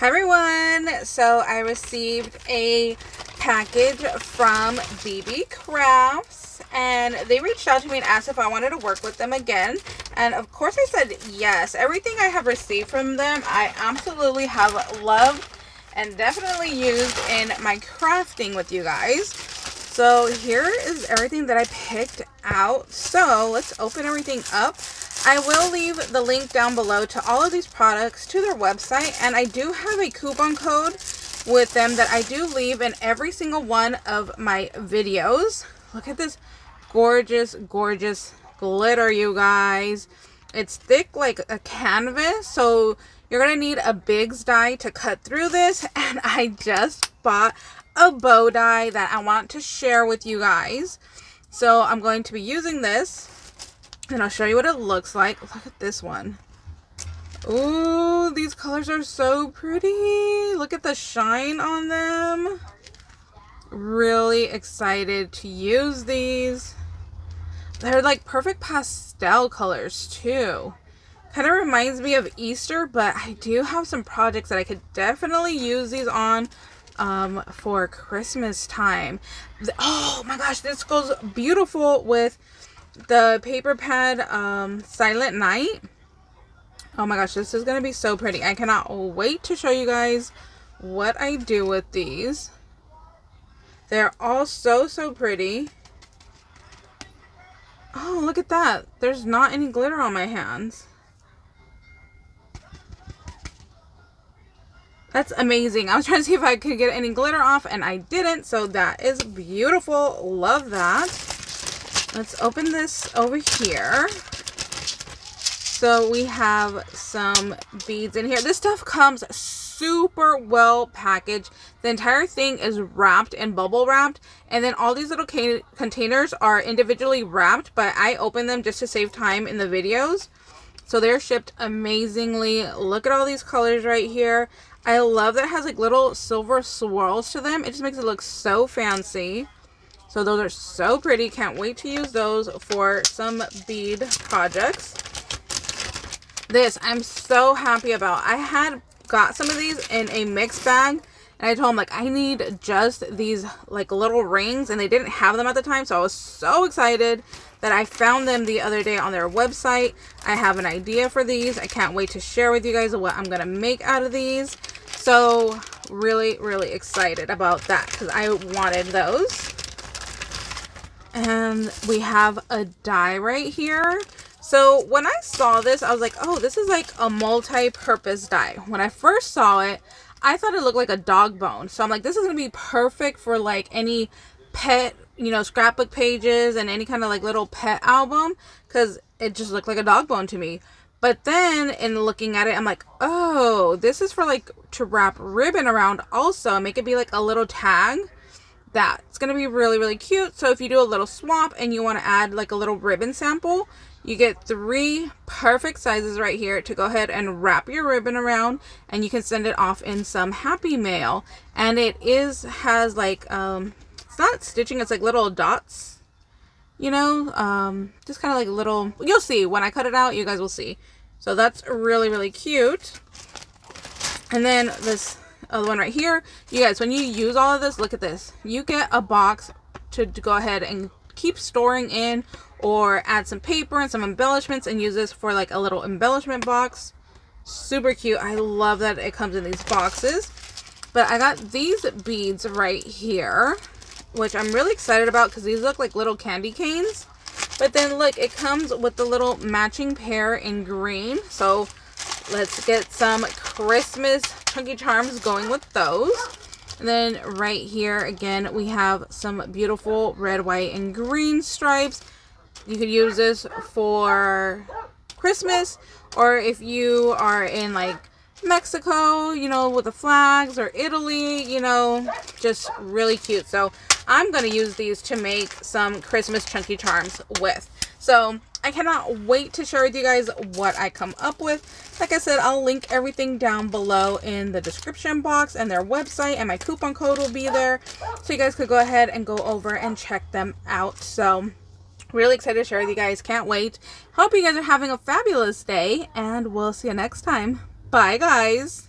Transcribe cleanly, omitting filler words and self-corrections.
Hi everyone! So I received a package from BeeBeeCrafts and they reached out to me and asked if I wanted to work with them again, and of course I said yes. Everything I have received from them I absolutely have loved and definitely used in my crafting with you guys. So here is everything that I picked out. So let's open everything up. I will leave the link down below to all of these products, to their website, and I do have a coupon code with them that I do leave in every single one of my videos. Look at this gorgeous, gorgeous glitter, you guys. It's thick like a canvas, so you're going to need a Biggs die to cut through this, and I just bought a bow die that I want to share with you guys. So I'm going to be using this. And I'll show you what it looks like. Look at this one. Ooh, these colors are so pretty. Look at the shine on them. Really excited to use these. They're like perfect pastel colors too. Kind of reminds me of Easter, but I do have some projects that I could definitely use these on for Christmas time. Oh my gosh, this goes beautiful with the paper pad Silent Night. Oh my gosh, this is gonna be so pretty. I cannot wait to show you guys what I do with these. They're all so pretty. Oh, look at that. There's not any glitter on my hands. That's amazing. I was trying to see if I could get any glitter off and I didn't, so that is beautiful. Love that. Let's open this over here. So we have some beads in here. This stuff comes super well packaged. The entire thing is wrapped and bubble wrapped, and then all these little containers are individually wrapped, but I open them just to save time in the videos. So they're shipped amazingly. Look at all these colors right here. I love that it has like little silver swirls to them. It just makes it look so fancy. So those are so pretty. Can't wait to use those for some bead projects. This I'm so happy about. I had got some of these in a mixed bag, and I told them like I need just these like little rings, and they didn't have them at the time. So I was so excited that I found them the other day on their website. I have an idea for these. I can't wait to share with you guys what I'm gonna make out of these. So really excited about that because I wanted those. And we have a die right here. So when I saw this, I was like, oh, this is like a multi-purpose die. When I first saw it, I thought it looked like a dog bone. So I'm like, this is going to be perfect for like any pet, you know, scrapbook pages and any kind of like little pet album, because it just looked like a dog bone to me. But then in looking at it, I'm like, oh, this is for like to wrap ribbon around also, make it be like a little tag. That's going to be really cute. So if you do a little swap and you want to add like a little ribbon sample, you get 3 perfect sizes right here to go ahead and wrap your ribbon around, and you can send it off in some happy mail. And it has like it's not stitching, it's like little dots, you know, just kind of like little, you'll see when I cut it out, you guys will see. So that's really cute. And then this other one right here, you guys, when you use all of this, look at this. You get a box to go ahead and keep storing in, or add some paper and some embellishments and use this for like a little embellishment box. Super cute. I love that it comes in these boxes. But I got these beads right here, which I'm really excited about because these look like little candy canes. But then look, it comes with the little matching pair in green. So let's get some Christmas chunky charms going with those. And then right here again we have some beautiful red, white, and green stripes. You could use this for Christmas, or if you are in like Mexico, you know, with the flags, or Italy, you know, just really cute. So I'm going to use these to make some Christmas chunky charms with. So I cannot wait to share with you guys what I come up with. Like I said, I'll link everything down below in the description box, and their website, and my coupon code will be there. So you guys could go ahead and go over and check them out. So really excited to share with you guys. Can't wait. Hope you guys are having a fabulous day, and we'll see you next time. Bye, guys.